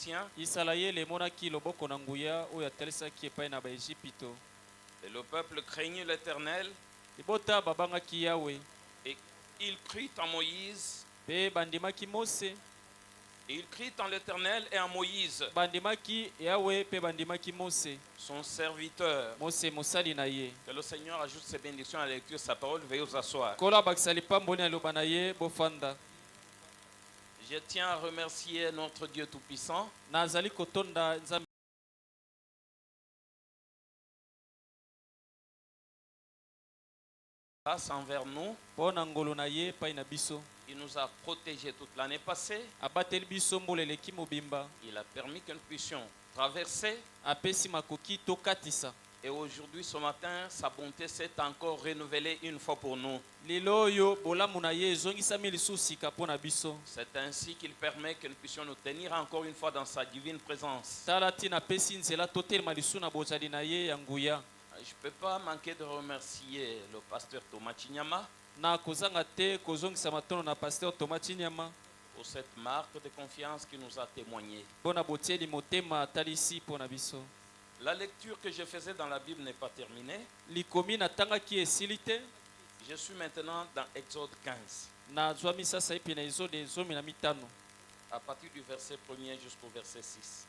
Égyptiens. Et le peuple craignit l'Éternel. Et il crut en Moïse. Et il crut en l'Éternel et en Moïse, son serviteur. Que le Seigneur ajoute ses bénédictions à la lecture de sa parole. Veuillez vous asseoir. Je tiens à remercier notre Dieu Tout-Puissant grâce envers nous. Il nous a protégés toute l'année passée. Il a permis que nous puissions traverser. Et aujourd'hui, ce matin, sa bonté s'est encore renouvelée une fois pour nous. C'est ainsi qu'il permet que nous puissions nous tenir encore une fois dans sa divine présence. Je ne peux pas manquer de remercier le pasteur Thomas Chinyama pour cette marque de confiance qu'il nous a témoigné. La lecture que je faisais dans la Bible n'est pas terminée. Je suis maintenant dans Exode 15. À partir du verset 1er jusqu'au verset 6.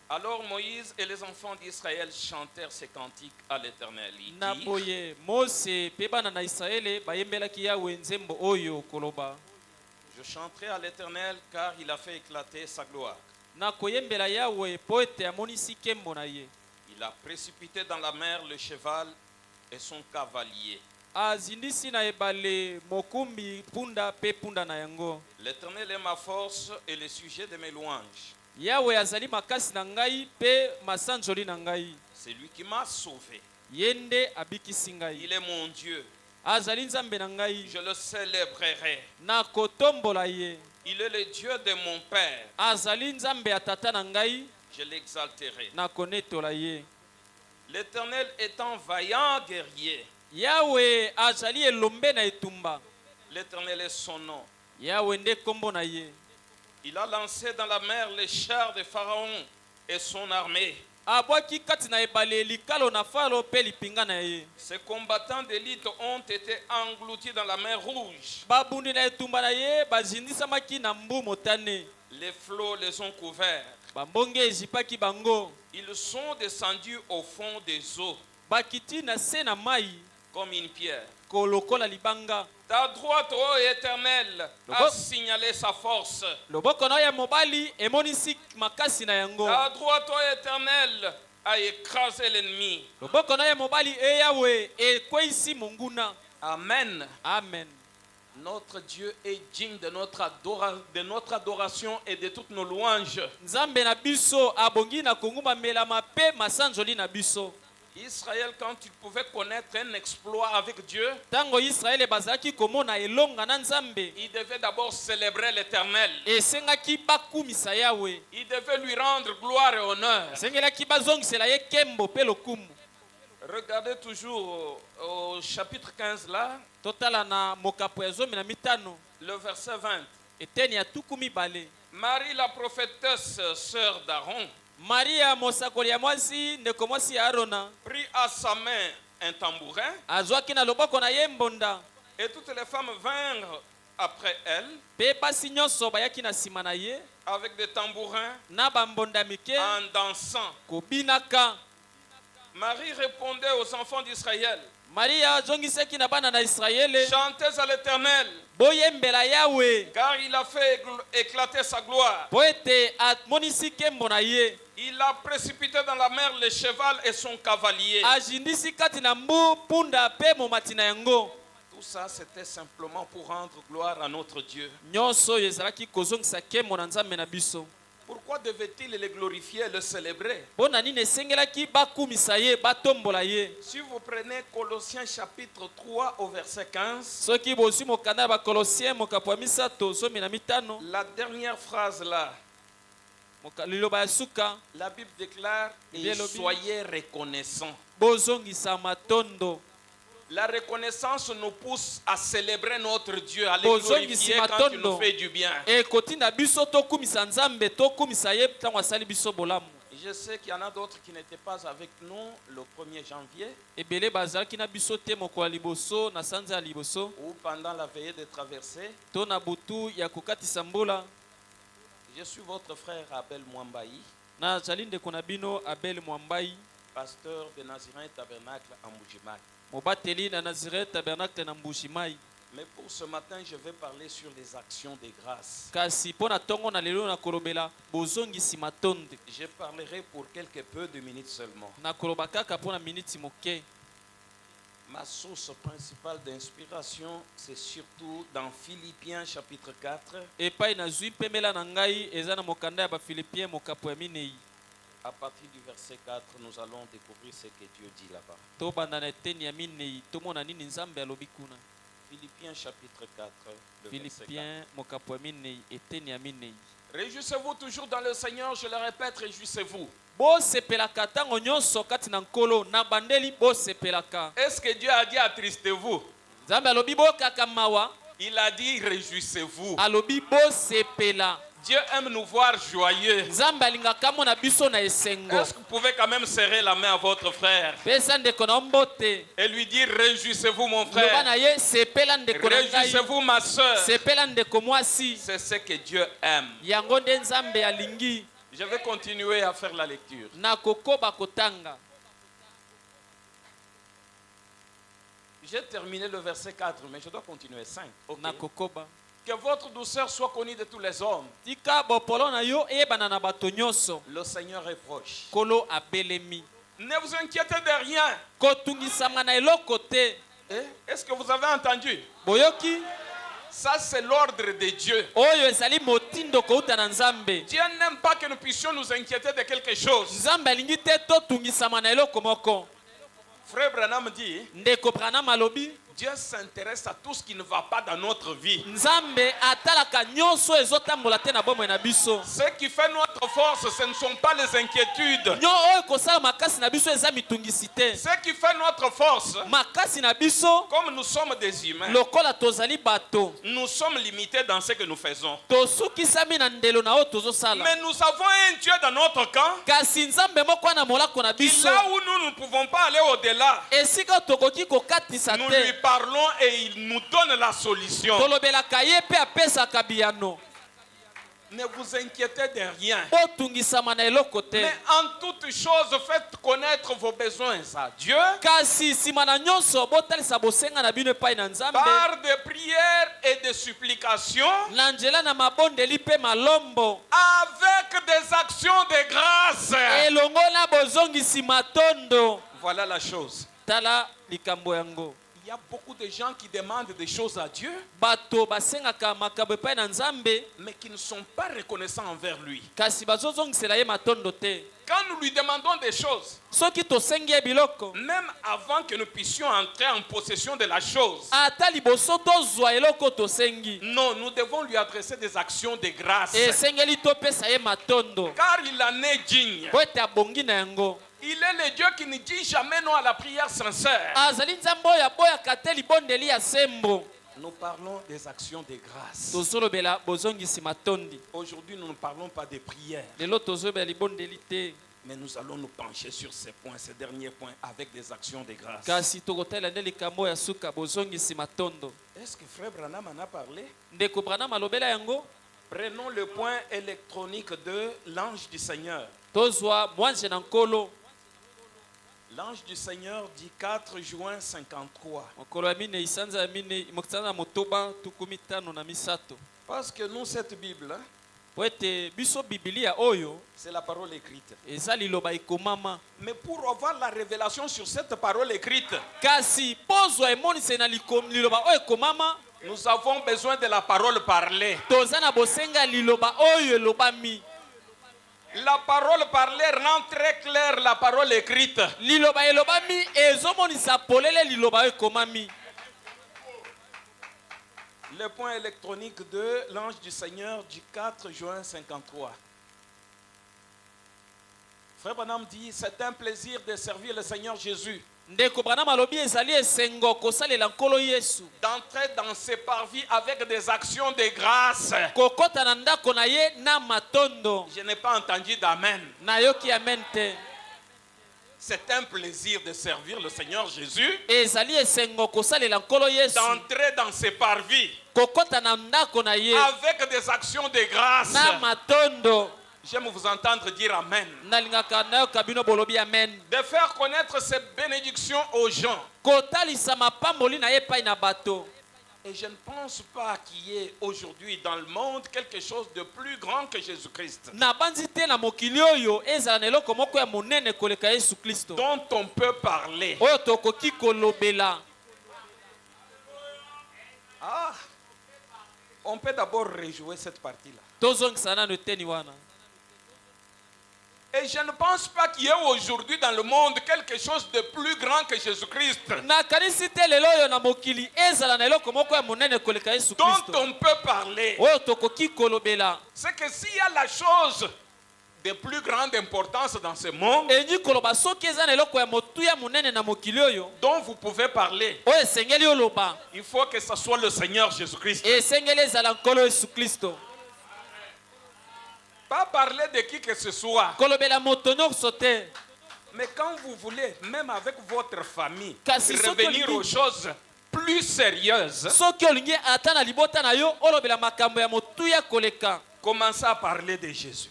Alors Moïse et les enfants d'Israël chantèrent ces cantiques à l'Éternel. Je chanterai à l'Éternel car il a fait éclater sa gloire. Il a précipité dans la mer le cheval et son cavalier. L'Éternel est ma force et le sujet de mes louanges. C'est lui qui m'a sauvé. Il est mon Dieu. Je le célébrerai. Il est le Dieu de mon père. Je l'exalterai. L'Éternel est un vaillant guerrier. L'Éternel est son nom. Il a lancé dans la mer les chars de Pharaon et son armée. Ses combattants d'élite ont été engloutis dans la mer Rouge. Les flots les ont couverts. Ils sont descendus au fond des eaux comme une pierre. Ta droite, ô Éternel, a signalé sa force. Ta droite, ô Éternel, a écrasé l'ennemi. Amen. Amen. Notre Dieu est digne de notre adoration et de toutes nos louanges. Israël, quand il pouvait connaître un exploit avec Dieu, il devait d'abord célébrer l'Éternel. Il devait lui rendre gloire et honneur. Regardez toujours au chapitre 15 là, le verset 20. Marie la prophétesse, sœur d'Aaron, prit à sa main un tambourin, et toutes les femmes vinrent après elle avec des tambourins en dansant. Marie répondait aux enfants d'Israël, chantez à l'Éternel, car il a fait éclater sa gloire. Il a précipité dans la mer le cheval et son cavalier. Tout ça, c'était simplement pour rendre gloire à notre Dieu. Pourquoi devait-il le glorifier et le célébrer? Si vous prenez Colossiens chapitre 3 au verset 15, la dernière phrase là, la Bible déclare « Et soyez reconnaissants ». La reconnaissance nous pousse à célébrer notre Dieu, à le glorifier quand il nous fait du bien. Je sais qu'il y en a d'autres qui n'étaient pas avec nous le 1er janvier ou pendant la veillée de traversée. Je suis votre frère Abel Mwambayi, pasteur de Nazirin Tabernacle à Mbujimayi. Mais pour ce matin, je vais parler sur les actions de grâce. Je parlerai pour quelques peu de minutes seulement. Ma source principale d'inspiration, c'est surtout dans Philippiens chapitre 4. À partir du verset 4, nous allons découvrir ce que Dieu dit là-bas. Philippiens chapitre 4, le verset 4. Réjouissez-vous toujours dans le Seigneur, je le répète, réjouissez-vous. Est-ce que Dieu a dit attristez-vous? Il a dit réjouissez-vous. Dieu aime nous voir joyeux. Est-ce que vous pouvez quand même serrer la main à votre frère et lui dire réjouissez-vous mon frère, réjouissez-vous ma soeur. C'est ce que Dieu aime. Je vais continuer à faire la lecture. J'ai terminé le verset 4, mais je dois continuer 5. Okay. Que votre douceur soit connue de tous les hommes. Le Seigneur est proche. Ne vous inquiétez de rien. Est-ce que vous avez entendu? Ça, c'est l'ordre de Dieu. Dieu n'aime pas que nous puissions nous inquiéter de quelque chose. Frère Branham dit, Dieu s'intéresse à tout ce qui ne va pas dans notre vie. Ce qui fait notre force, ce ne sont pas les inquiétudes. Ce qui fait notre force, comme nous sommes des humains, nous sommes limités dans ce que nous faisons. Mais nous avons un Dieu dans notre camp. Et là où nous ne pouvons pas aller au-delà, nous lui parlons et il nous donne la solution. Ne vous inquiétez de rien. Mais en toutes choses, faites connaître vos besoins à Dieu par de prières et de supplications, avec des actions de grâce. Voilà la chose. Il y a beaucoup de gens qui demandent des choses à Dieu, mais qui ne sont pas reconnaissants envers lui. Quand nous lui demandons des choses, même avant que nous puissions entrer en possession de la chose, non, nous devons lui adresser des actions de grâce, car il en est digne. Il est le Dieu qui ne dit jamais non à la prière sincère. Nous parlons des actions de grâce. Aujourd'hui, nous ne parlons pas de prière, mais nous allons nous pencher sur ces points, ces derniers points, avec des actions de grâce. Est-ce que Frère Branham en a parlé? Prenons le point électronique de l'ange du Seigneur. L'ange du Seigneur dit 4 juin 53. Parce que nous, cette Bible, c'est la parole écrite. Mais pour avoir la révélation sur cette parole écrite, nous avons besoin de la parole parlée. La parole parlée rend très claire la parole écrite. Le point électronique de l'ange du Seigneur du 4 juin 53. Frère Branham dit, c'est un plaisir de servir le Seigneur Jésus. d'entrer dans ses parvis avec des actions de grâce. Je n'ai pas entendu d'amen. C'est un plaisir de servir le Seigneur Jésus, d'entrer dans ses parvis avec des actions de grâce. J'aime vous entendre dire Amen. De faire connaître ces bénédictions aux gens. Et je ne pense pas qu'il y ait aujourd'hui dans le monde quelque chose de plus grand que Jésus-Christ, dont on peut parler. Ah, on peut d'abord rejouer cette partie-là. Et je ne pense pas qu'il y ait aujourd'hui dans le monde quelque chose de plus grand que Jésus-Christ, dont on peut parler. C'est que s'il y a la chose de plus grande importance dans ce monde dont vous pouvez parler, il faut que ce soit le Seigneur Jésus-Christ. Pas parler de qui que ce soit. Mais quand vous voulez, même avec votre famille, revenir aux choses plus sérieuses, commencez à parler de Jésus.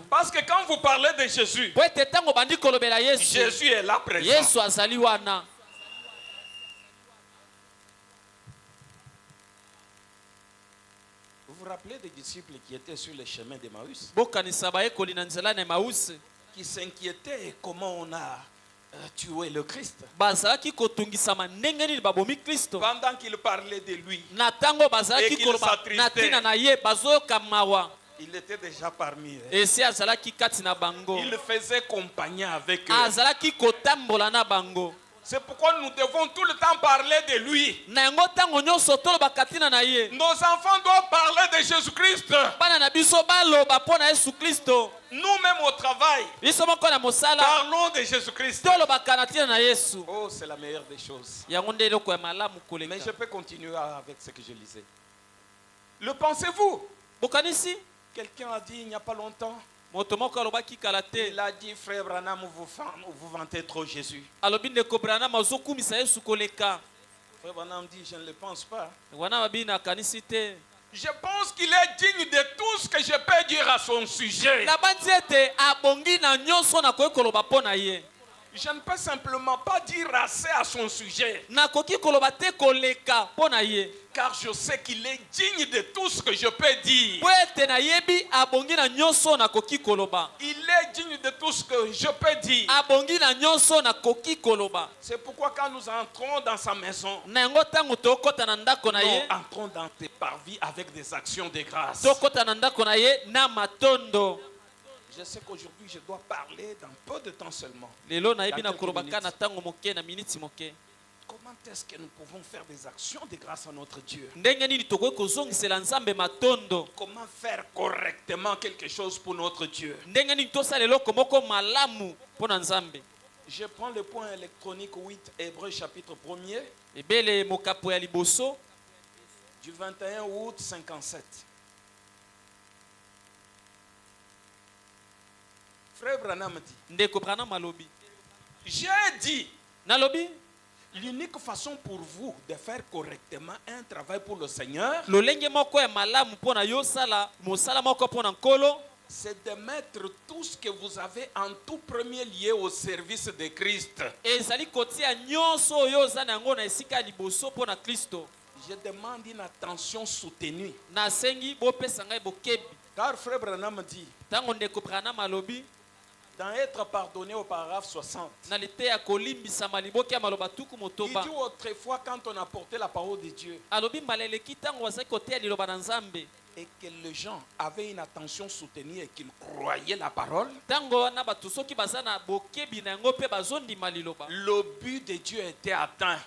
Parce que quand vous parlez de Jésus, Jésus est là présent. Vous vous rappelez des disciples qui étaient sur le chemin d'Emmaüs, qui s'inquiétaient comment on a tué le Christ, pendant qu'il parlait de lui et qu'il s'attristait. Il était déjà parmi eux. Il faisait compagnie avec eux. C'est pourquoi nous devons tout le temps parler de lui. Nos enfants doivent parler de Jésus-Christ. Nous-mêmes au travail, parlons de Jésus-Christ. Oh, c'est la meilleure des choses. Mais je peux continuer avec ce que je lisais. Le pensez-vous? Quelqu'un a dit il n'y a pas longtemps, il a dit, frère Branham, vous vantez trop Jésus. Frère Branham dit, je ne le pense pas. Je pense qu'il est digne de tout ce que je peux dire à son sujet. Je ne peux simplement pas dire assez à son sujet, car je sais qu'il est digne de tout ce que je peux dire. Il est digne de tout ce que je peux dire. C'est pourquoi quand nous entrons dans sa maison, nous entrons dans tes parvis avec des actions de grâce. Je sais qu'aujourd'hui je dois parler dans peu de temps seulement. Comment est-ce que nous pouvons faire des actions de grâce à notre Dieu? Comment faire correctement quelque chose pour notre Dieu? Je prends le point électronique 8, Hébreux chapitre 1er, du 21 août 57. Frère Branham dit, j'ai dit, l'unique façon pour vous de faire correctement un travail pour le Seigneur, c'est de mettre tout ce que vous avez en tout premier lieu au service de Christ. Je demande une attention soutenue. Car Frère Branham dit, dans être pardonné au paragraphe 60, il dit autrefois quand on apportait la parole de Dieu et que les gens avaient une attention soutenue et qu'ils croyaient la parole, le but de Dieu était atteint.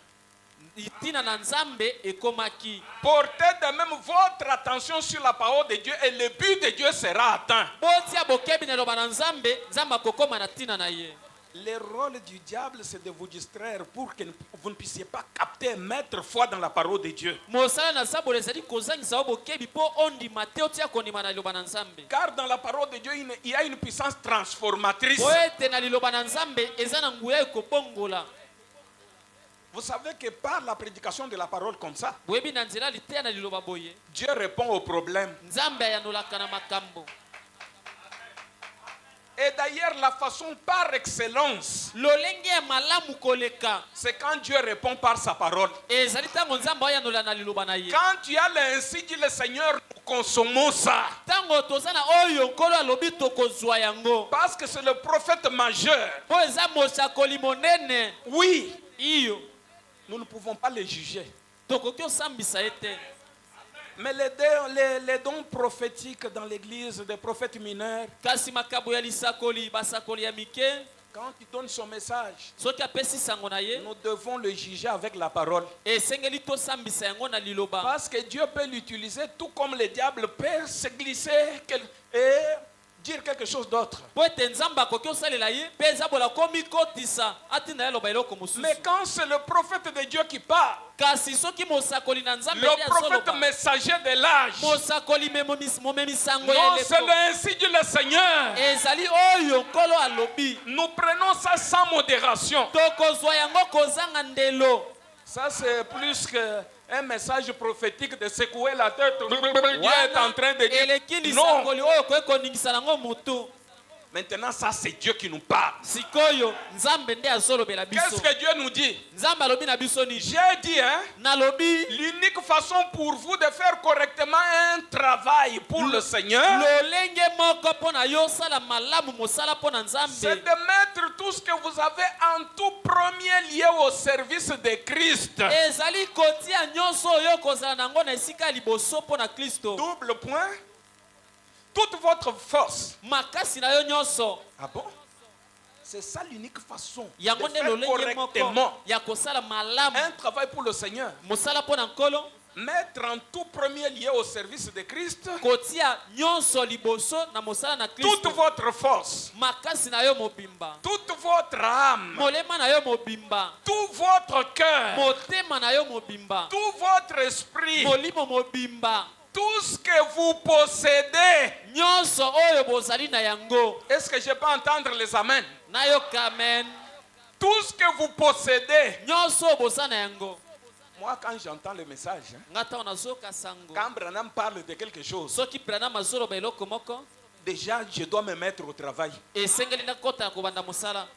Portez de même votre attention sur la parole de Dieu et le but de Dieu sera atteint. Le rôle du diable, c'est de vous distraire pour que vous ne puissiez pas capter, mettre foi dans la parole de Dieu. Car dans la parole de Dieu, il y a une puissance transformatrice. Vous savez que par la prédication de la parole comme ça, Dieu répond aux problèmes. Et d'ailleurs, la façon par excellence, c'est quand Dieu répond par sa parole. Quand tu as ainsi dit le Seigneur, nous consommons ça. Parce que c'est le prophète majeur. Oui, nous ne pouvons pas les juger. Mais les dons prophétiques dans l'église des prophètes mineurs, quand il donne son message, nous devons le juger avec la parole. Parce que Dieu peut l'utiliser tout comme le diable peut se glisser et dire quelque chose d'autre. Mais quand c'est le prophète de Dieu qui parle, le prophète messager de l'âge, non, c'est ainsi dit le Seigneur. Nous prenons ça sans modération. Ça c'est plus qu'un message prophétique de secouer la tête. Dieu est en train de dire non. Maintenant, ça c'est Dieu qui nous parle. Qu'est-ce que Dieu nous dit? J'ai dit, l'unique façon pour vous de faire correctement un travail pour le Seigneur, c'est de mettre tout ce que vous avez en tout premier lié au service de Christ. Double point. Toute votre force. Ah bon? C'est ça l'unique façon de faire correctement un travail pour le Seigneur. Mettre en tout premier lieu au service de Christ toute votre force, toute votre âme, tout votre cœur, tout votre esprit, tout ce que vous possédez. Est-ce que je peux entendre les amens? Tout ce que vous possédez. Moi, quand j'entends le message, quand Branham parle de quelque chose, déjà je dois me mettre au travail.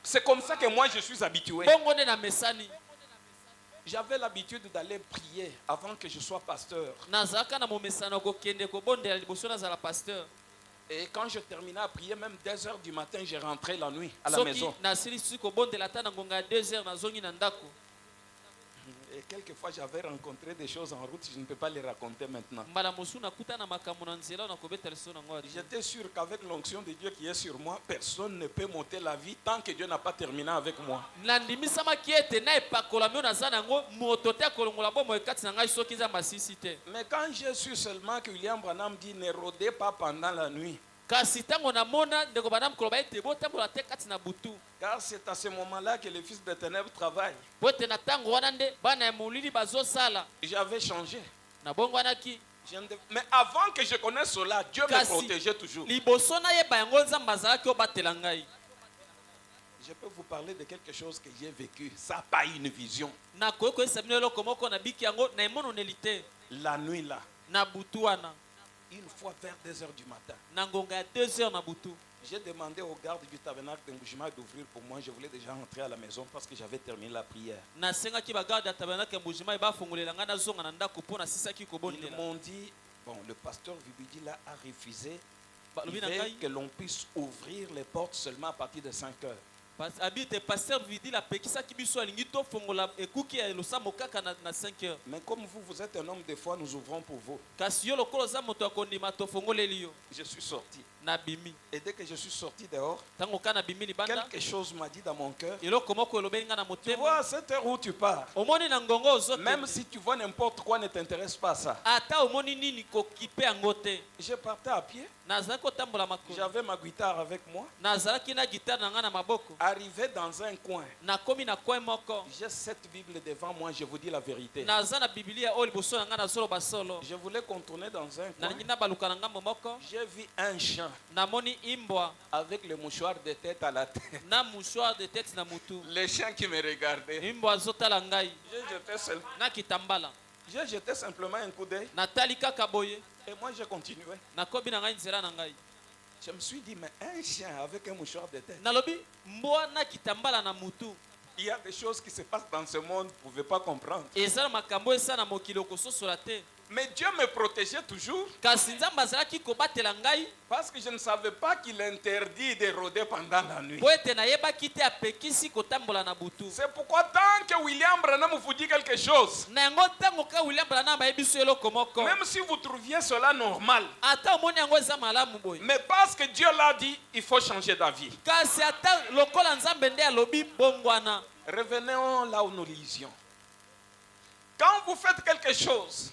C'est comme ça que moi je suis habitué. J'avais l'habitude d'aller prier avant que je sois pasteur. Et quand je terminais à prier, même 2 heures du matin, j'ai rentré la nuit à la maison. Et quelquefois, j'avais rencontré des choses en route, je ne peux pas les raconter maintenant. J'étais sûr qu'avec l'onction de Dieu qui est sur moi, personne ne peut monter la vie tant que Dieu n'a pas terminé avec moi. Mais quand j'ai su seulement que William Branham dit ne rôdez pas pendant la nuit. Car c'est à ce moment-là que le fils des ténèbres travaille. J'avais changé. Mais avant que je connaisse cela, Dieu me protégeait toujours. Je peux vous parler de quelque chose que j'ai vécu. Ça n'a pas une vision. La nuit là. Une fois vers 2 heures du matin, j'ai demandé au garde du tabernacle de Mbujima d'ouvrir pour moi. Je voulais déjà rentrer à la maison parce que j'avais terminé la prière. Ils m'ont dit, bon, le pasteur Vibidi là a refusé. Il veut que l'on puisse ouvrir les portes seulement à partir de 5 heures. Mais comme vous êtes un homme de foi, nous ouvrons pour vous. Je suis sorti. Et dès que je suis sorti dehors, quelque chose m'a dit dans mon cœur. Tu vois, à cette heure où tu pars, même si tu vois n'importe quoi, ne t'intéresse pas à ça. Je partais à pied. J'avais ma guitare avec moi. Arrivé dans un coin, j'ai cette Bible devant moi, je vous dis la vérité. Je voulais contourner dans un coin. J'ai vu un chien avec le mouchoir de tête à la tête. Le chien qui me regardait. J'ai jeté simplement un coup d'œil. Et moi j'ai continué. Je me suis dit, mais un chien avec un mouchoir de tête. Il y a des choses qui se passent dans ce monde, vous ne pouvez pas comprendre. Mais Dieu me protégeait toujours. Parce que je ne savais pas qu'il interdit de rôder pendant la nuit. C'est pourquoi tant que William Branham vous dit quelque chose, même si vous trouviez cela normal, mais parce que Dieu l'a dit, il faut changer d'avis. Revenons là où nous lisions. Quand vous faites quelque chose,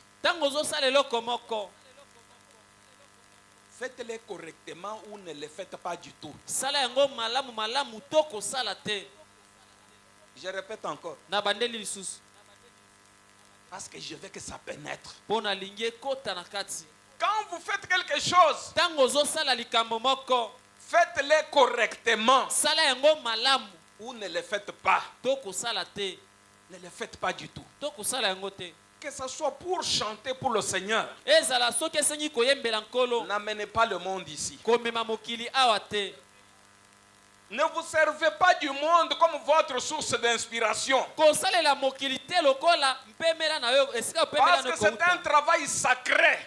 faites-le correctement ou ne le faites pas du tout. Je répète encore. Parce que je veux que ça pénètre. Quand vous faites quelque chose, faites-le correctement ou ne le faites pas. Ne le faites pas du tout. Que ce soit pour chanter pour le Seigneur. N'amenez pas le monde ici. Ne vous servez pas du monde comme votre source d'inspiration. Parce que c'est un travail sacré.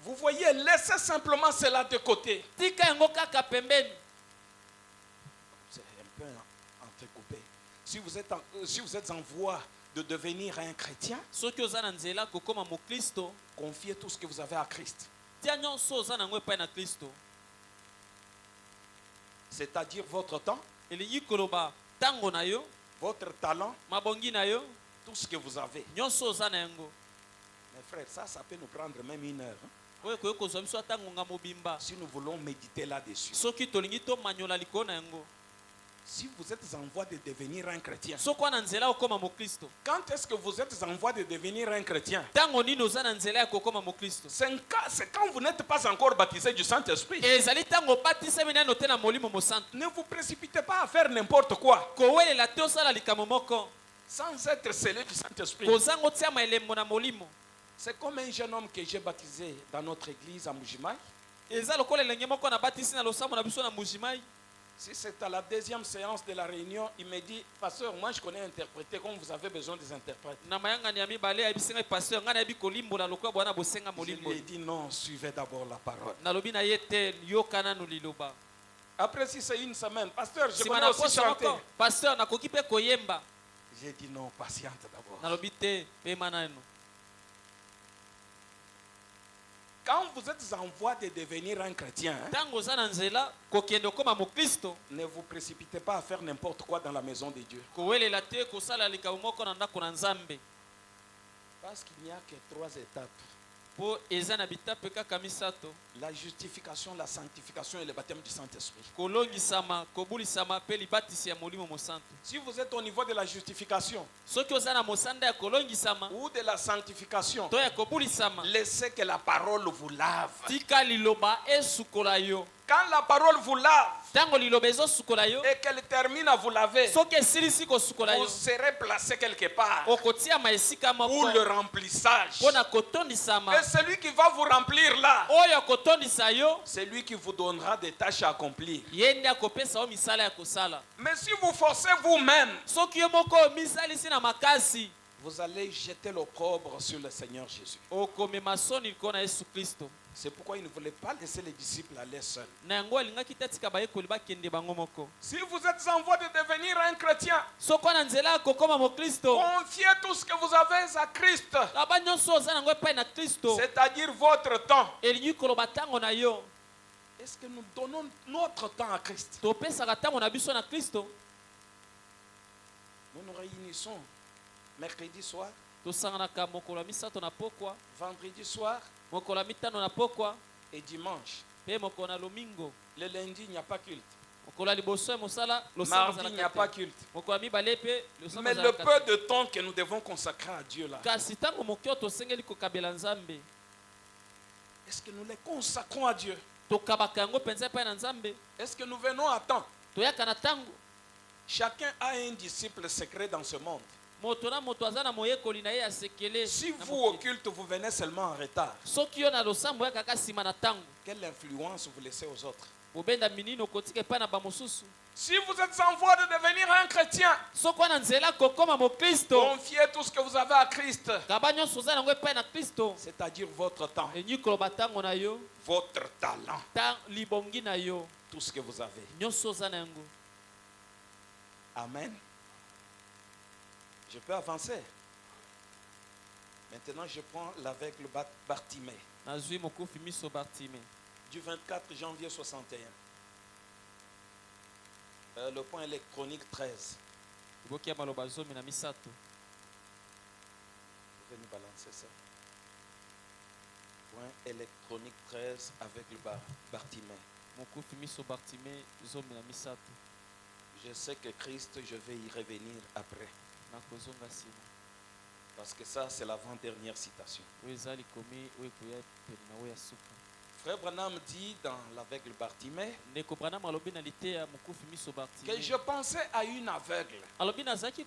Vous voyez, laissez simplement cela de côté. C'est un peu entrecoupé. Si vous êtes en voie de devenir un chrétien, confiez tout ce que vous avez à Christ. C'est-à-dire votre temps, votre talent, tout ce que vous avez. Mes frères, ça peut nous prendre même 1 heure. Si nous voulons méditer là-dessus. Si vous êtes en voie de devenir un chrétien, quand est-ce que vous êtes en voie de devenir un chrétien? C'est quand vous n'êtes pas encore baptisé du Saint-Esprit. Ne vous précipitez pas à faire n'importe quoi sans être scellé du Saint-Esprit. C'est comme un jeune homme que j'ai baptisé dans notre église à Mujimai. Si c'est à la 2e séance de la réunion, il me dit, pasteur, moi je connais interpréter comme vous avez besoin des interprètes. Je lui ai dit non, suivez d'abord la parole. Après si c'est 1 semaine, pasteur, je connais aussi chanter. J'ai dit non, patiente d'abord. Quand vous êtes en voie de devenir un chrétien, ne vous précipitez pas à faire n'importe quoi dans la maison de Dieu. Parce qu'il n'y a que 3 étapes. La justification, la sanctification et le baptême du Saint-Esprit. Si vous êtes au niveau de la justification ou de la sanctification, laissez que la parole vous lave. Quand la parole vous lave et qu'elle termine à vous laver, vous serez placé quelque part pour le remplissage. Et celui qui va vous remplir là, c'est lui qui vous donnera des tâches à accomplir. Mais si vous forcez vous-même, vous allez jeter l'opprobre sur le Seigneur Jésus. C'est pourquoi il ne voulait pas laisser les disciples aller seuls. Si vous êtes en voie de devenir un chrétien, confiez tout ce que vous avez à Christ. C'est-à-dire votre temps. Est-ce que nous donnons notre temps à Christ? Nous nous réunissons mercredi soir, vendredi soir et dimanche. Le lundi, il n'y a pas culte. Mardi, il n'y a pas culte. Mais le peu de temps que nous devons consacrer à Dieu là, est-ce que nous les consacrons à Dieu? Est-ce que nous venons à temps? Chacun a un disciple secret dans ce monde. Si vous au culte, vous venez seulement en retard, quelle influence vous laissez aux autres? Si vous êtes en voie de devenir un chrétien, confiez tout ce que vous avez à Christ, c'est-à-dire votre temps, votre talent, tout ce que vous avez. Amen. Je peux avancer. Maintenant, je prends l'aveugle Bartimée. Du 24 janvier 61. Le point électronique 13. Vous pouvez nous balancer ça. Point électronique 13 avec le Bartimée. Je sais que Christ, je vais y revenir après. Parce que ça, c'est l'avant-dernière citation. Frère Branham dit dans l'aveugle Bartimée que je pensais à une aveugle. N'oubliez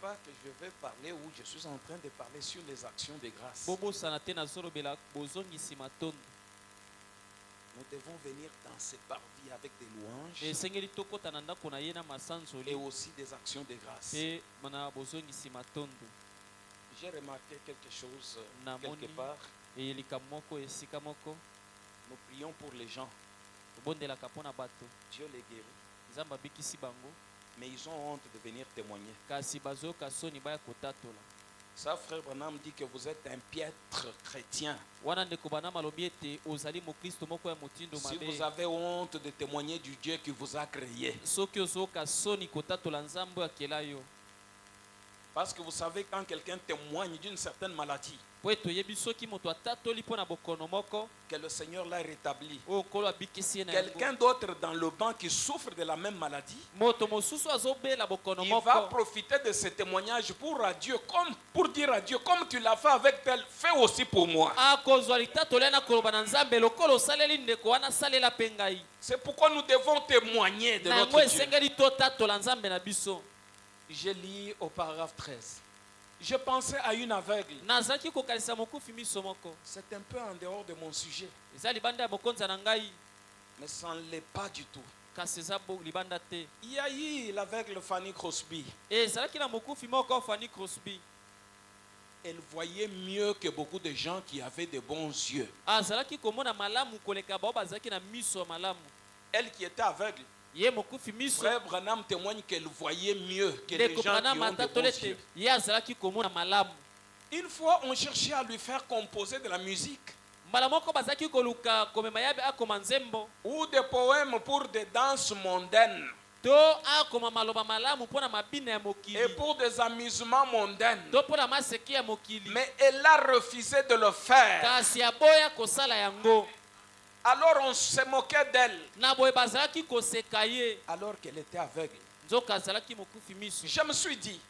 pas que je vais parler, ou je suis en train de parler sur les actions de grâce. Nous devons venir dans ces parvis avec des louanges et aussi des actions de grâce. J'ai remarqué quelque chose quelque part. Nous prions pour les gens. Dieu les guérit. Mais ils ont honte de venir témoigner. Ça, frère Branham dit que vous êtes un piètre chrétien. Si vous avez honte de témoigner du Dieu qui vous a créé. Parce que vous savez, quand quelqu'un témoigne d'une certaine maladie, que le Seigneur l'a rétabli, quelqu'un d'autre dans le banc qui souffre de la même maladie, il va profiter de ce témoignage pour dire à Dieu, comme tu l'as fait avec tel, fais aussi pour moi. C'est pourquoi nous devons témoigner de notre Dieu. Je lis au paragraphe 13. Je pensais à une aveugle. C'est un peu en dehors de mon sujet. Mais ça ne l'est pas du tout. Il y a eu l'aveugle Fanny Crosby. Elle voyait mieux que beaucoup de gens qui avaient de bons yeux. Elle qui était aveugle, Frère Branham témoigne qu'elle voyait mieux que les gens qui ont de bons yeux. Une fois, on cherchait à lui faire composer de la musique ou des poèmes pour des danses mondaines et pour des amusements mondains. Mais elle a refusé de le faire. Alors on se moquait d'elle. Alors qu'elle était aveugle. Je me suis dit,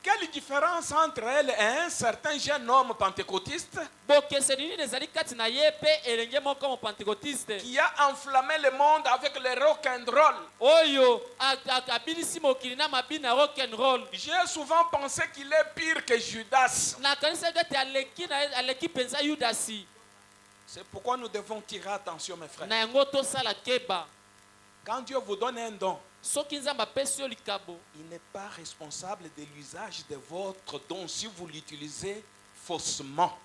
quelle différence entre elle et un certain jeune homme pentecôtiste qui a enflammé le monde avec le rock and roll. J'ai souvent pensé qu'il est pire que Judas. C'est pourquoi nous devons tirer attention, mes frères. Quand Dieu vous donne un don, il n'est pas responsable de l'usage de votre don si vous l'utilisez faussement.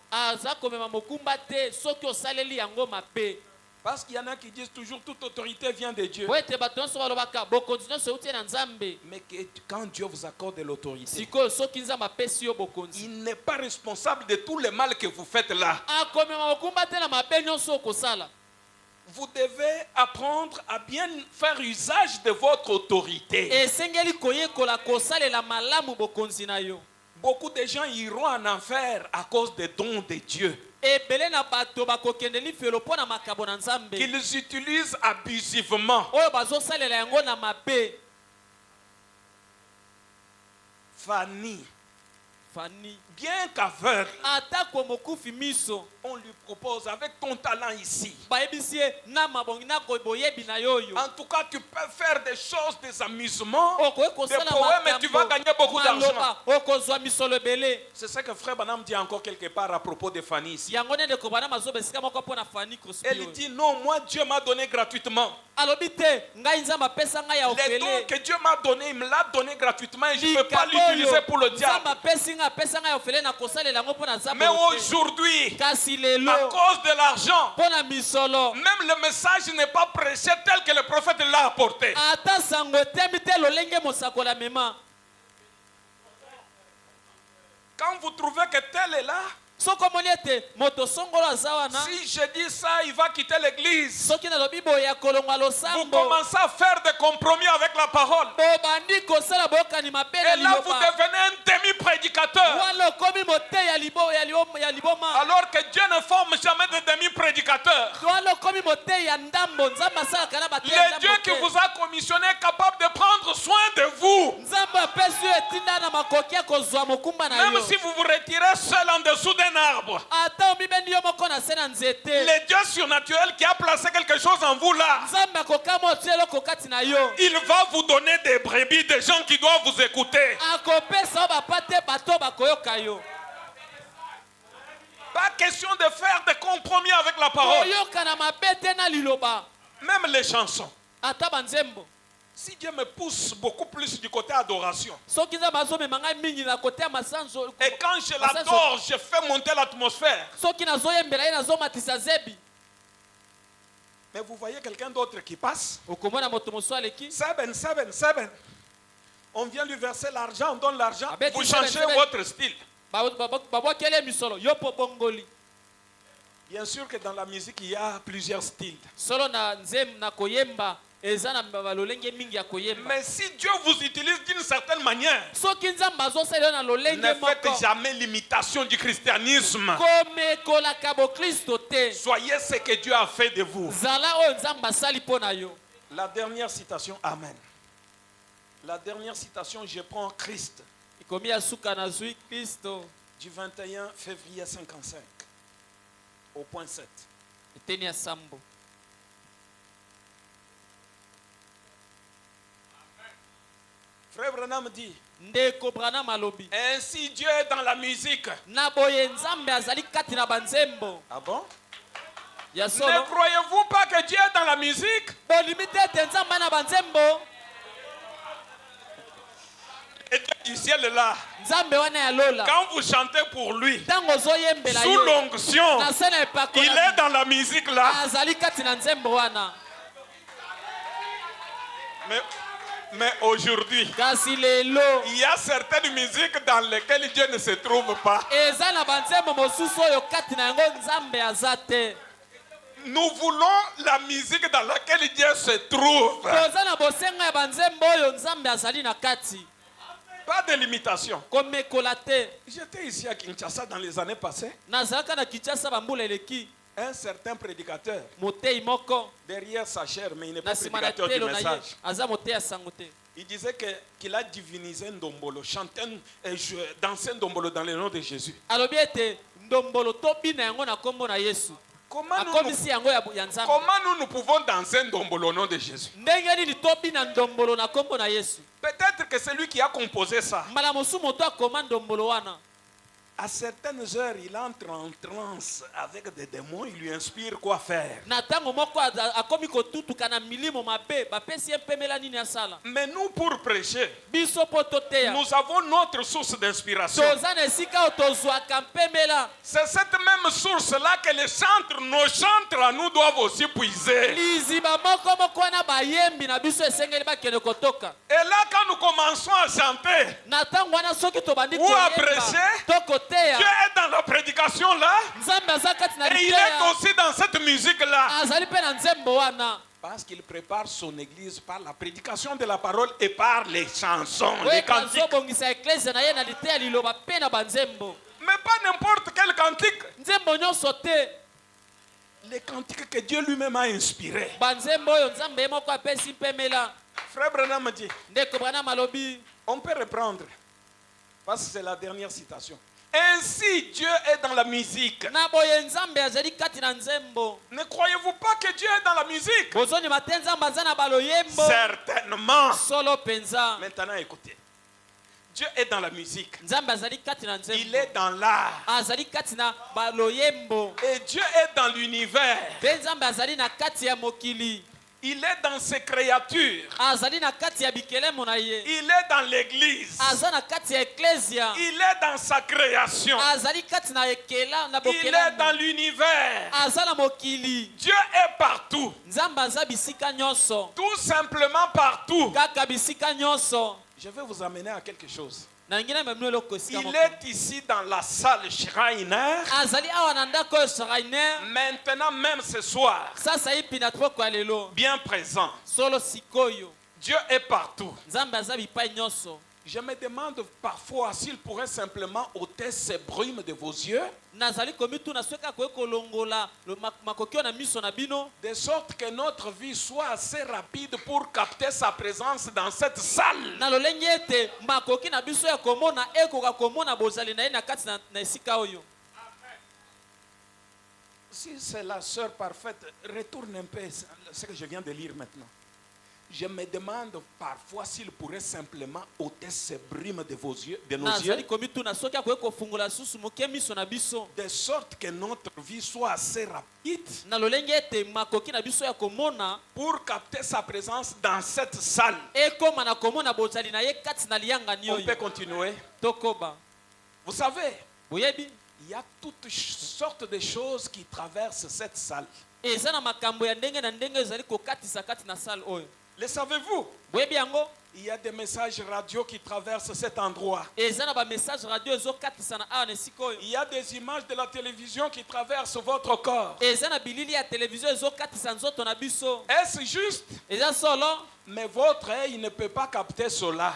Parce qu'il y en a qui disent toujours toute autorité vient de Dieu. Mais quand Dieu vous accorde l'autorité, il n'est pas responsable de tout le mal que vous faites là. Vous devez apprendre à bien faire usage de votre autorité. beaucoup de gens iront en enfer à cause des dons de Dieu qu'ils utilisent abusivement. Fanny, bien qu'aveugle, on lui propose avec ton talent ici. En tout cas, tu peux faire des choses, des amusements, des poèmes, et tu vas gagner beaucoup d'argent. C'est ça que Frère Branham dit encore quelque part à propos de Fanny ici. Elle dit non, moi Dieu m'a donné gratuitement. Les dons que Dieu m'a donné, il me l'a donné gratuitement et je ne peux pas l'utiliser pour le diable. Mais aujourd'hui, à cause de l'argent, même le message n'est pas prêché tel que le prophète l'a apporté. Quand vous trouvez que tel est là, si je dis ça, il va quitter l'église. Vous commencez à faire des compromis avec la parole. Et là, vous devenez un demi-prédicateur. Alors que Dieu ne forme jamais de demi-prédicateur. Le Dieu qui vous a commissionné est capable de prendre soin de vous. Même si vous vous retirez seul en dessous d'un arbre, le Dieu surnaturel qui a placé quelque chose en vous là, il va vous donner des brebis, des gens qui doivent vous écouter. Pas question de faire des compromis avec la parole. Même les chansons. Si Dieu me pousse beaucoup plus du côté adoration, et quand je l'adore, je fais monter l'atmosphère. Mais vous voyez quelqu'un d'autre qui passe. Seven. On vient lui verser l'argent, on donne l'argent. Vous changez votre style. Bien sûr que dans la musique, il y a plusieurs styles. Mais si Dieu vous utilise d'une certaine manière, ne faites jamais l'imitation du christianisme. Soyez ce que Dieu a fait de vous. La dernière citation, Amen. La dernière citation, je prends Christ. Du 21 février 55. Au point 7. Frère Branham dit, ainsi Dieu est dans la musique. Ah bon? Ne croyez-vous pas que Dieu est dans la musique? Et Dieu du ciel est là. Quand vous chantez pour lui, sous l'onction, il est dans la musique là. Mais aujourd'hui, il y a certaines musiques dans lesquelles Dieu ne se trouve pas. Nous voulons la musique dans laquelle Dieu se trouve. Pas de limitation. J'étais ici à Kinshasa dans les années passées. Un certain prédicateur, derrière sa chair, mais il n'est pas prédicateur du message. Il disait qu'il a divinisé Ndombolo, dansé Ndombolo dans le nom de Jésus. Comment nous pouvons danser Ndombolo au nom de Jésus? Peut-être que c'est lui qui a composé ça. À certaines heures, il entre en transe avec des démons, il lui inspire quoi faire. Mais nous, pour prêcher, nous avons notre source d'inspiration. C'est cette même source-là que les chantres, nos chantres à nous doivent aussi puiser. Et là, quand nous commençons à chanter ou à prêcher, Dieu est dans la prédication là. Et il est aussi dans cette musique là. Parce qu'il prépare son église par la prédication de la parole et par les chansons, les cantiques. Mais pas n'importe quel cantique. Les cantiques que Dieu lui-même a inspirés. Frère Branham dit, on peut reprendre, parce que c'est la dernière citation. Ainsi, Dieu est dans la musique. Ne croyez-vous pas que Dieu est dans la musique? Certainement. Maintenant, écoutez. Dieu est dans la musique. Il est dans l'art. Et Dieu est dans l'univers. Il est dans ses créatures. Il est dans l'église. Il est dans sa création. Il est dans l'univers. Dieu est partout. Tout simplement partout. Je vais vous amener à quelque chose. Il est ici dans la salle Schreiner. Maintenant même ce soir. Bien présent. Dieu est partout. Je me demande parfois s'il pourrait simplement ôter ces brumes de vos yeux. De sorte que notre vie soit assez rapide pour capter sa présence dans cette salle. Si c'est la sœur parfaite, retourne un peu ce que je viens de lire maintenant. Je me demande parfois s'il pourrait simplement ôter ces brumes de vos yeux, de nos yeux, de sorte que notre vie soit assez rapide pour capter sa présence dans cette salle. On peut continuer. Vous savez, il y a toutes sortes de choses qui traversent cette salle. Le savez-vous? Il y a des messages radio qui traversent cet endroit. Il y a des images de la télévision qui traversent votre corps. Est-ce juste? Mais votre œil ne peut pas capter cela.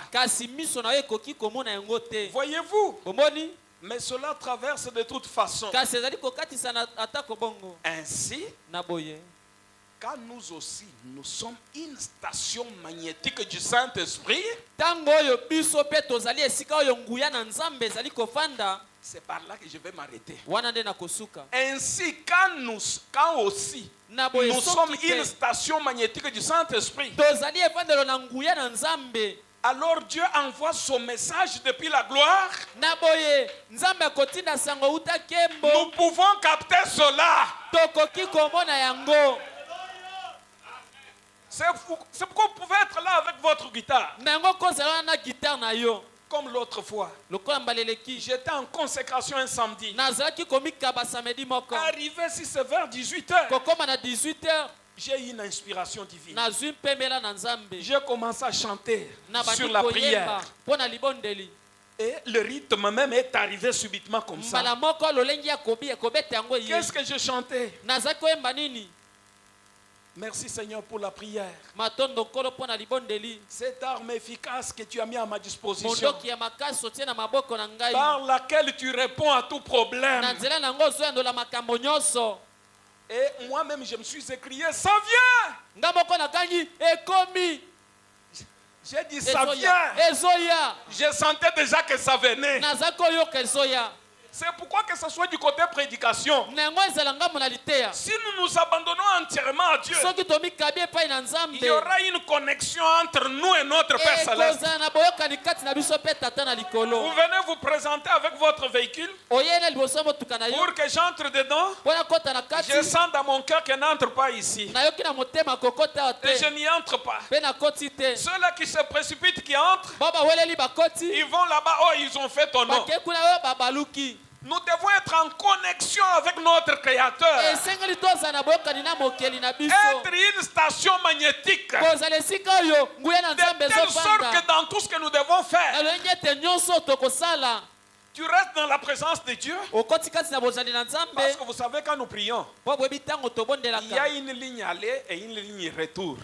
Voyez-vous? Mais cela traverse de toute façon. Ainsi, quand nous aussi, nous sommes une station magnétique du Saint-Esprit, c'est par là que je vais m'arrêter. Ainsi, quand aussi, nous sommes une station magnétique du Saint-Esprit, alors Dieu envoie son message depuis la gloire. Nous pouvons capter cela. C'est pourquoi vous pouvez être là avec votre guitare. Comme l'autre fois. J'étais en consécration un samedi. Arrivé si c'est vers 18h. J'ai eu une inspiration divine. J'ai commencé à chanter sur la prière. Et le rythme même est arrivé subitement comme ça. Qu'est-ce que je chantais? Merci Seigneur pour la prière. Cette arme efficace que tu as mis à ma disposition, par laquelle tu réponds à tout problème. Et moi-même je me suis écrié, ça vient. J'ai dit ça vient. Je sentais déjà que ça venait. C'est pourquoi que ce soit du côté prédication, si nous nous abandonnons entièrement à Dieu, il y aura une connexion entre nous et notre Père Céleste. Vous venez vous présenter avec votre véhicule pour que j'entre dedans. Je sens dans mon cœur qu'elle n'entre pas ici. Et je n'y entre pas. Ceux-là qui se précipitent, qui entrent, ils vont là-bas, oh ils ont fait ton nom. Nous devons être en connexion avec notre Créateur. Être une station magnétique. De telle sorte que dans tout ce que nous devons faire, Tu restes dans la présence de Dieu. Parce que vous savez, quand nous prions, il y a une ligne aller et une ligne retour.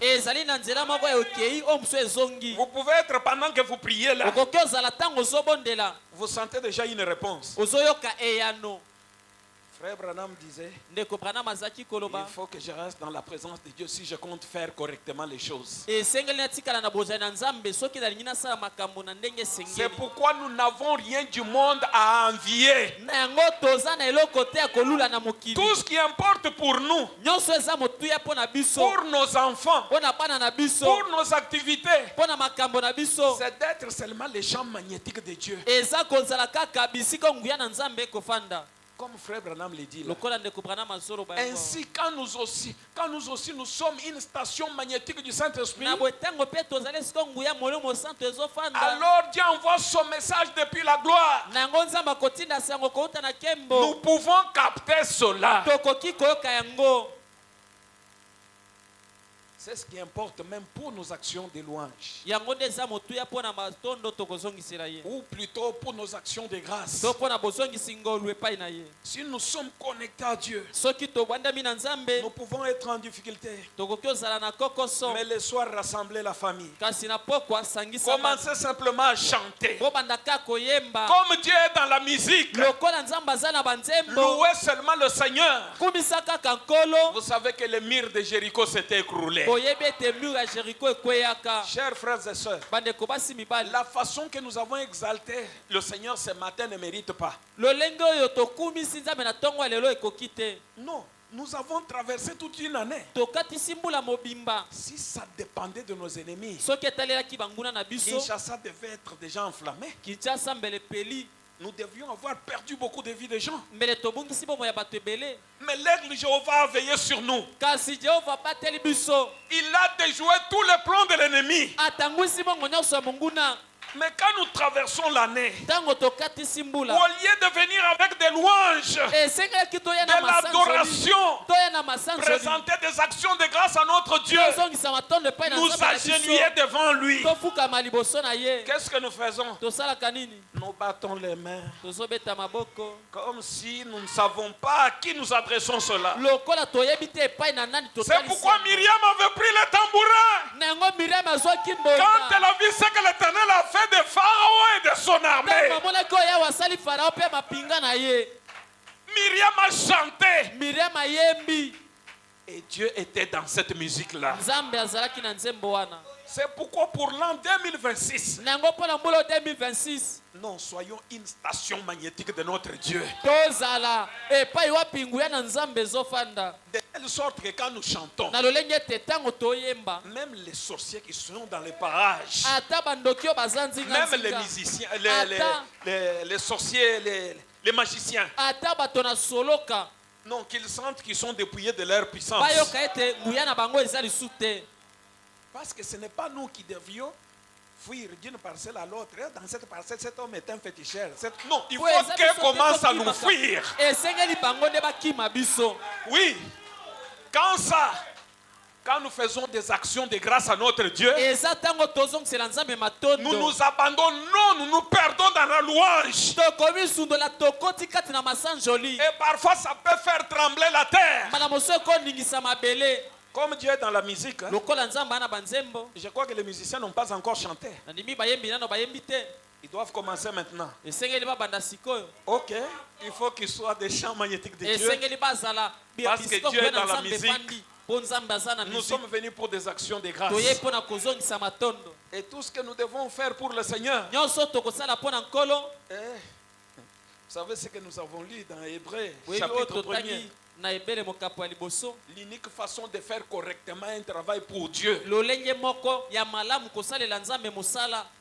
Vous pouvez être pendant que vous priez là. Vous sentez déjà une réponse. Frère Branham disait, il faut que je reste dans la présence de Dieu si je compte faire correctement les choses. C'est pourquoi nous n'avons rien du monde à envier. Tout ce qui importe pour nous, pour nos enfants, pour nos activités, c'est d'être seulement les champs magnétiques de Dieu. Comme Frère Branham le dit là. Ainsi, quand nous aussi nous sommes une station magnétique du Saint-Esprit, alors Dieu envoie son message depuis la gloire. Nous pouvons capter cela. C'est ce qui importe même pour nos actions de louange. Ou plutôt pour nos actions de grâce. Si nous sommes connectés à Dieu, nous pouvons être en difficulté. Mais le soir, rassembler la famille. Commencez simplement à chanter. Comme Dieu est dans la musique, louez seulement le Seigneur. Vous savez que le mur de Jéricho s'était écroulé. Chers frères et sœurs, la façon que nous avons exalté le Seigneur ce matin ne mérite pas. Non, nous avons traversé toute une année. Si ça dépendait de nos ennemis, Kinshasa devait être déjà enflammé. Nous devions avoir perdu beaucoup de vies de gens. Mais l'aigle Jéhovah a veillé sur nous. Il a déjoué tous les plans de l'ennemi. Mais quand nous traversons l'année, au lieu de venir avec des louanges, de l'adoration, présenter des actions de grâce à notre Dieu, nous agenouiller devant lui, qu'est-ce que nous faisons? Nous battons les mains comme si nous ne savons pas à qui nous adressons cela. C'est pourquoi Myriam avait pris le tambourin quand elle a vu ce que l'Éternel a fait de Pharaon et de son armée. Myriam a chanté. Et Dieu était dans cette musique-là. C'est pourquoi pour l'an 2026, non, soyons une station magnétique de notre Dieu. De telle sorte que quand nous chantons, même les sorciers qui sont dans les parages, même les musiciens, les sorciers, les magiciens, non, qu'ils sentent qu'ils sont dépouillés de leur puissance. Parce que ce n'est pas nous qui devions fuir d'une parcelle à l'autre. Dans cette parcelle, cet homme est un féticheur. Non, il faut qu'elle commence à nous fuir. Oui. Quand nous faisons des actions de grâce à notre Dieu, nous nous abandonnons, nous nous perdons dans la louange. Et parfois, ça peut faire trembler la terre. Comme Dieu est dans la musique, je crois que les musiciens n'ont pas encore chanté. Ils doivent commencer maintenant. Ok, il faut qu'ils soient des champs magnétiques de Dieu. Parce que Dieu est dans la musique. Nous sommes venus pour des actions de grâce. Et tout ce que nous devons faire pour le Seigneur. Vous savez ce que nous avons lu dans Hébreux, chapitre 1er. L'unique façon de faire correctement un travail pour Dieu,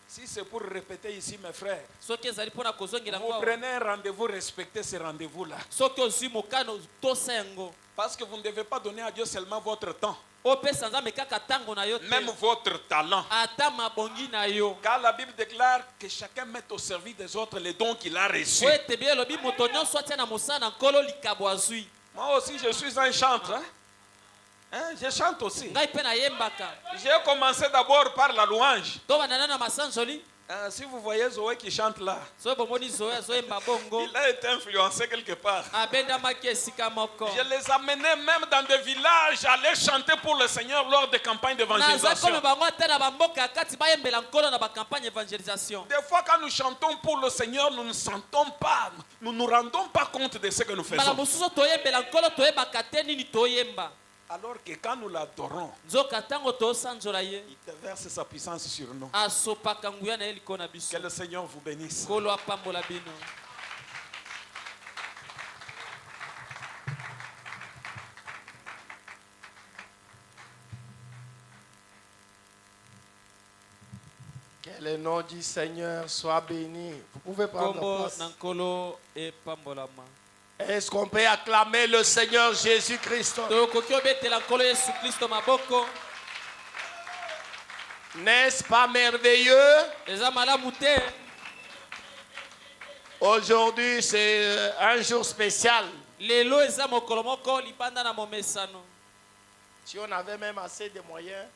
si c'est pour répéter ici, mes frères, vous prenez un rendez-vous, respectez ce rendez-vous-là. Parce que vous ne devez pas donner à Dieu seulement votre temps, même votre talent. Car la Bible déclare que chacun met au service des autres les dons qu'il a reçus. Moi aussi, je suis un chanteur. Je chante aussi. J'ai commencé d'abord par la louange. Si vous voyez Zoé qui chante là, il a été influencé quelque part. Je les amenais même dans des villages à aller chanter pour le Seigneur lors des campagnes d'évangélisation. Des fois quand nous chantons pour le Seigneur, nous ne sentons pas, nous ne nous rendons pas compte de ce que nous faisons. Alors que quand nous l'adorons, il déverse sa puissance sur nous. Que le Seigneur vous bénisse. Que le nom du Seigneur soit béni. Vous pouvez prendre place. Est-ce qu'on peut acclamer le Seigneur Jésus-Christ? N'est-ce pas merveilleux? Aujourd'hui, c'est un jour spécial. Si on avait même assez de moyens,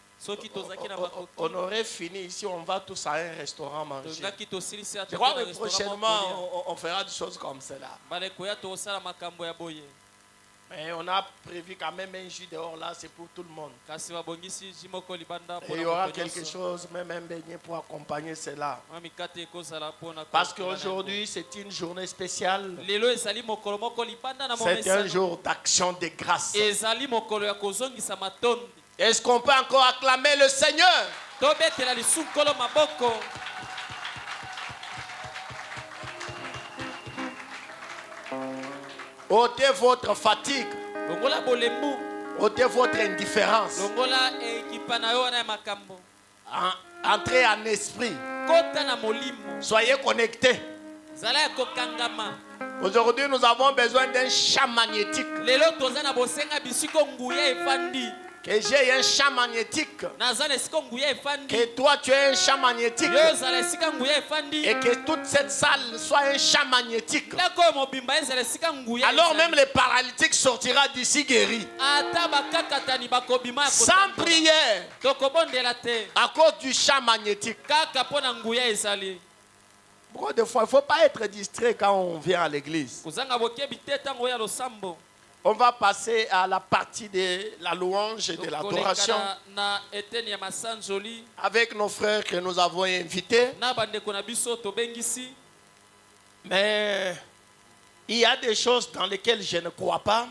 on aurait fini ici, on va tous à un restaurant manger. Je crois que prochainement, on fera des choses comme cela. Mais on a prévu quand même un jus dehors là, c'est pour tout le monde. Et il y aura quelque chose, même un beignet pour accompagner cela. Parce qu'aujourd'hui, c'est une journée spéciale. C'est un jour d'action de grâce. Est-ce qu'on peut encore acclamer le Seigneur? Ôtez votre fatigue. Ôtez votre indifférence. Entrez en esprit. Soyez connectés. Aujourd'hui, nous avons besoin d'un champ magnétique. Que j'ai un champ magnétique. Que toi tu aies un champ magnétique. Et que toute cette salle soit un champ magnétique. Alors même les paralytiques sortira d'ici guéris. Sans prière. À cause du champ magnétique. Beaucoup de fois, il ne faut pas être distrait quand on vient à l'église. On va passer à la partie de la louange et de l'adoration avec nos frères que nous avons invités. Mais il y a des choses dans lesquelles je ne crois pas.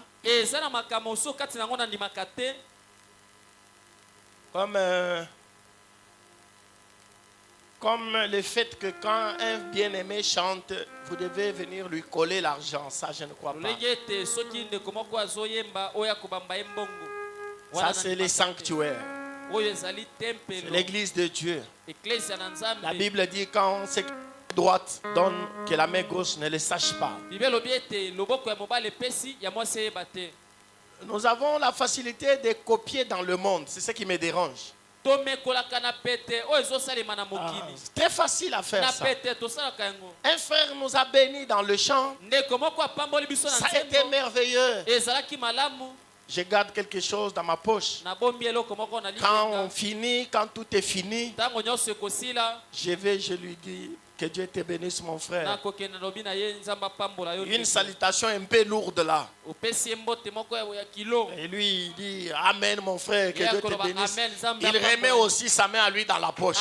Comme le fait que quand un bien-aimé chante, vous devez venir lui coller l'argent. Ça, je ne crois pas. Ça, c'est les sanctuaires. C'est l'église de Dieu. La Bible dit quand c'est droite donne, que la main gauche ne le sache pas. Nous avons la facilité de copier dans le monde. C'est ce qui me dérange. C'est très facile à faire ça. Un frère nous a bénis dans le chant. Ça a été merveilleux. Je garde quelque chose dans ma poche. Quand on finit, quand tout est fini, je lui dis que Dieu te bénisse mon frère. Une salutation un peu lourde là. Et lui il dit Amen mon frère, que Dieu te bénisse. Il remet aussi sa main à lui dans la poche.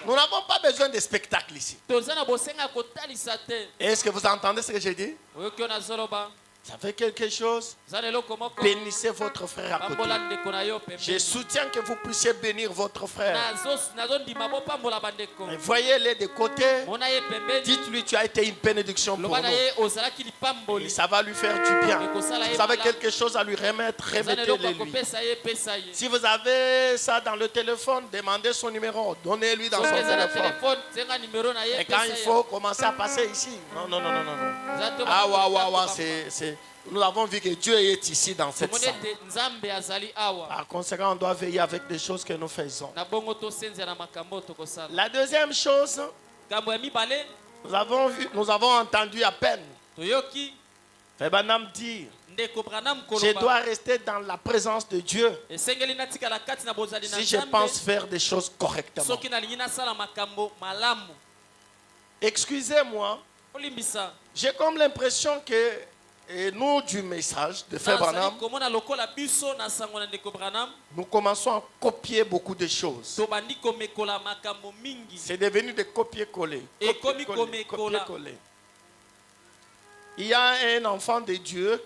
Nous n'avons pas besoin de spectacle ici. Est-ce que vous entendez ce que j'ai dit? Ça fait quelque chose. Bénissez votre frère à côté. Je soutiens que vous puissiez bénir votre frère. Voyez-les de côté. Dites-lui tu as été une bénédiction pour nous. Et ça va lui faire du bien. Si vous avez quelque chose à lui remettre, remettez-le lui. Si vous avez ça dans le téléphone, demandez son numéro. Donnez-lui dans son téléphone. Et quand il faut commencer à passer ici. Non. Ah ouais, c'est... Nous avons vu que Dieu est ici dans cette salle. Par conséquent, on doit veiller avec des choses que nous faisons. La deuxième chose, nous avons entendu à peine Frère Branham dit, je dois rester dans la présence de Dieu si je pense faire des choses correctement. Excusez-moi, j'ai comme l'impression que nous, du message de Frère Branham, nous commençons à copier beaucoup de choses. C'est devenu des copier-coller. Copier-coller. Il y a un enfant de Dieu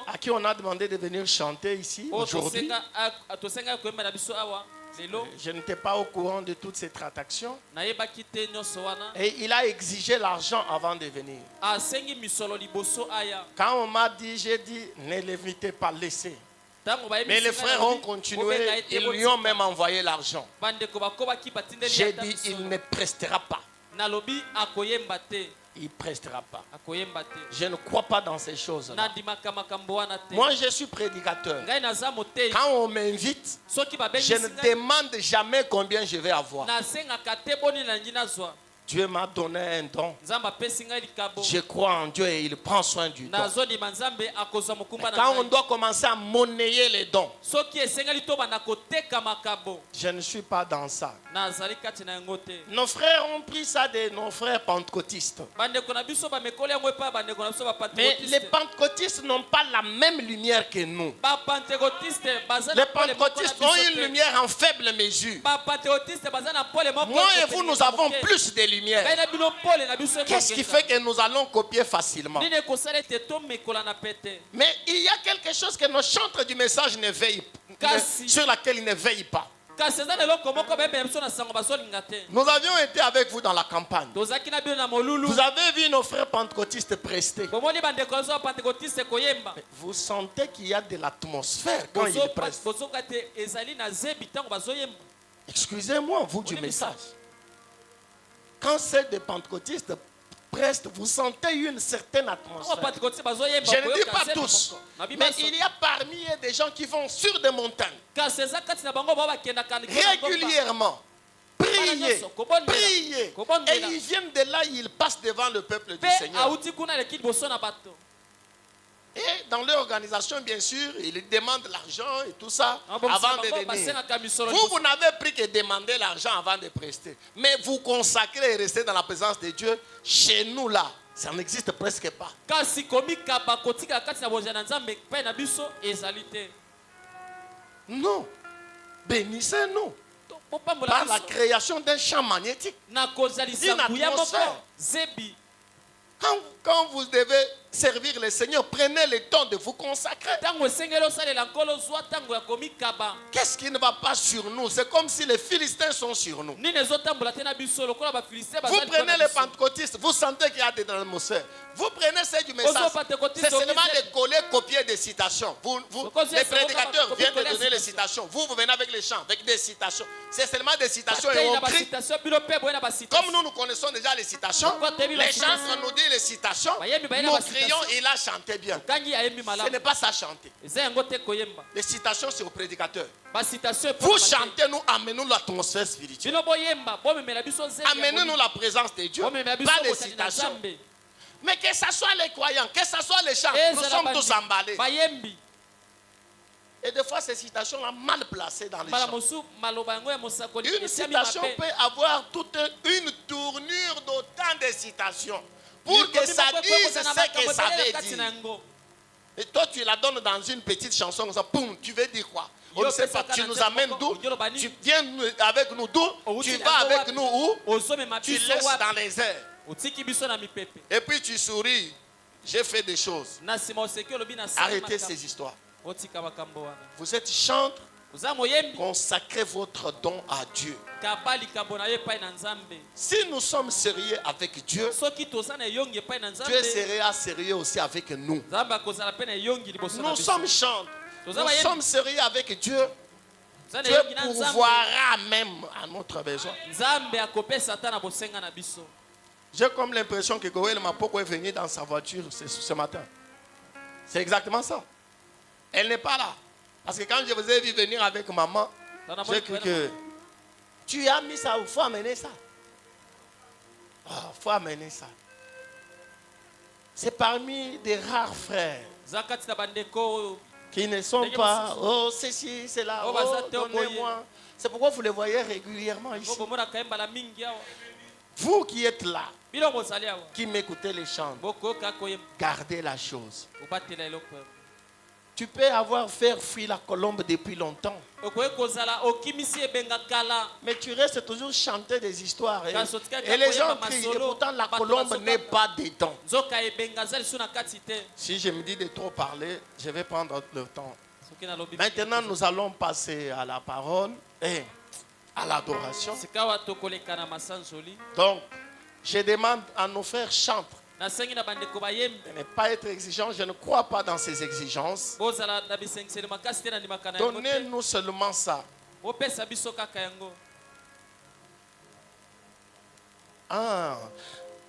à qui on a demandé de venir chanter ici aujourd'hui. Je n'étais pas au courant de toutes ces transactions. Et il a exigé l'argent avant de venir. Quand on m'a dit, j'ai dit, ne l'évitez pas, laissez. Mais les frères ont continué, ils lui ont même envoyé l'argent. J'ai dit, il ne prestera pas. Il ne prestera pas. Je ne crois pas dans ces choses-là. Moi, je suis prédicateur. Quand on m'invite, je ne demande jamais combien je vais avoir. Dieu m'a donné un don. Je crois en Dieu et il prend soin du don. Quand on doit commencer à monnayer les dons, je ne suis pas dans ça. Nos frères ont pris ça de nos frères pentecôtistes. Mais les pentecôtistes n'ont pas la même lumière que nous. Les pentecôtistes ont une lumière en faible mesure. Moi et vous, nous avons plus de lumière. Qu'est-ce qui fait que nous allons copier facilement? Mais il y a quelque chose que nos chantres du message ne veillent, sur laquelle ils ne veillent pas. Nous avions été avec vous dans la campagne. Vous avez vu nos frères pentecôtistes prester. Vous sentez qu'il y a de l'atmosphère quand ils prestent. Excusez-moi, vous du message. Quand ceux des pentecôtistes prestent, vous sentez une certaine atmosphère. Je ne dis pas tous, mais il y a parmi eux des gens qui vont sur des montagnes régulièrement. Prier. Et ils viennent de là, ils passent devant le peuple du Seigneur. Et dans leur organisation, bien sûr, ils demandent l'argent et tout ça avant de venir. Vous n'avez pris que demander l'argent avant de prester. Mais vous consacrez et restez dans la présence de Dieu. Chez nous, là, ça n'existe presque pas. Non. Bénissez-nous. Par la création d'un champ magnétique. D'une atmosphère. Quand vous devez servir le Seigneur, prenez le temps de vous consacrer. Qu'est-ce qui ne va pas sur nous? C'est comme si les Philistins sont sur nous. Vous prenez les pentecôtistes, vous sentez qu'il y a de l'atmosphère. Vous prenez ceux du message, c'est seulement de coller, copier des citations. Les prédicateurs viennent de donner les citations. Vous venez avec les chants, avec des citations. C'est seulement des citations et on crie. Comme nous connaissons déjà les citations, les chantres nous disent les citations, nous crions, il a chanté bien. Ce n'est pas ça chanter. Les citations, c'est au prédicateur. Vous chantez, nous amenez-nous l'atmosphère spirituelle. Amenez-nous la présence de Dieu, pas les citations. Mais que ce soit les croyants, que ce soit les chants, nous sommes tous emballés. Et des fois, ces citations sont mal placées dans les chants. Une citation peut avoir toute une tournure d'autant de citations pour que ça dise ce que ça veut dire. Et toi, tu la donnes dans une petite chanson comme ça, boum, tu veux dire quoi? On ne sait pas, tu nous amènes d'où? Tu viens avec nous d'où? Tu vas avec nous où? Tu laisses dans les airs. Et puis tu souris. J'ai fait des choses. Arrêtez ces histoires. Vous êtes chantre. Consacrez votre don à Dieu. Si nous sommes sérieux avec Dieu, Dieu sera sérieux aussi avec nous. Nous sommes chantres. Nous sommes sérieux avec Dieu. Dieu pourvoira même à notre besoin. J'ai comme l'impression que Goël Mapoko est venu dans sa voiture ce matin. C'est exactement ça. Elle n'est pas là. Parce que quand je vous ai vu venir avec maman, j'ai cru que tu as mis ça, il faut amener ça. Il faut amener ça. C'est parmi des rares frères qui ne sont pas, oh, ceci, c'est là, oh, donnez-moi. C'est pourquoi vous les voyez régulièrement ici. Vous qui êtes là, qui m'écoutez les chants, gardez la chose. Tu peux avoir fait fuir la colombe depuis longtemps. Mais tu restes toujours chanter des histoires. Et les gens crient, et pourtant la colombe n'est pas dedans. Si je me dis de trop parler, je vais prendre le temps. Maintenant, nous allons passer à la parole et à l'adoration. Donc, je demande à nos frères chantres de ne pas être exigeants. Je ne crois pas dans ces exigences. Donnez-nous seulement ça. Ah.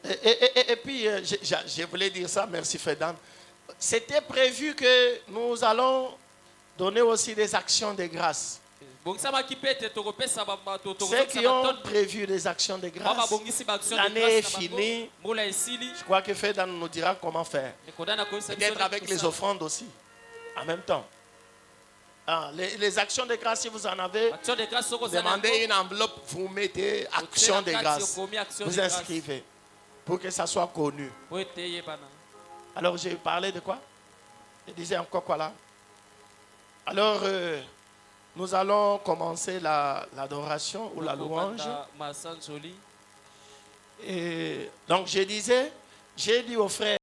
Et puis, je voulais dire ça, merci Fédan. C'était prévu que nous allons donner aussi des actions de grâce. Ceux qui ont prévu des actions de grâce, l'année est finie. Je crois que Fédan nous dira comment faire. Peut-être avec les offrandes aussi, en même temps. Ah, les actions de grâce, si vous en avez, demandez une enveloppe, vous mettez action de grâce. Vous inscrivez pour que ça soit connu. Alors, j'ai parlé de quoi? Je disais encore quoi là? Alors, nous allons commencer l'adoration ou la louange. Et donc, je disais, j'ai dit aux frères,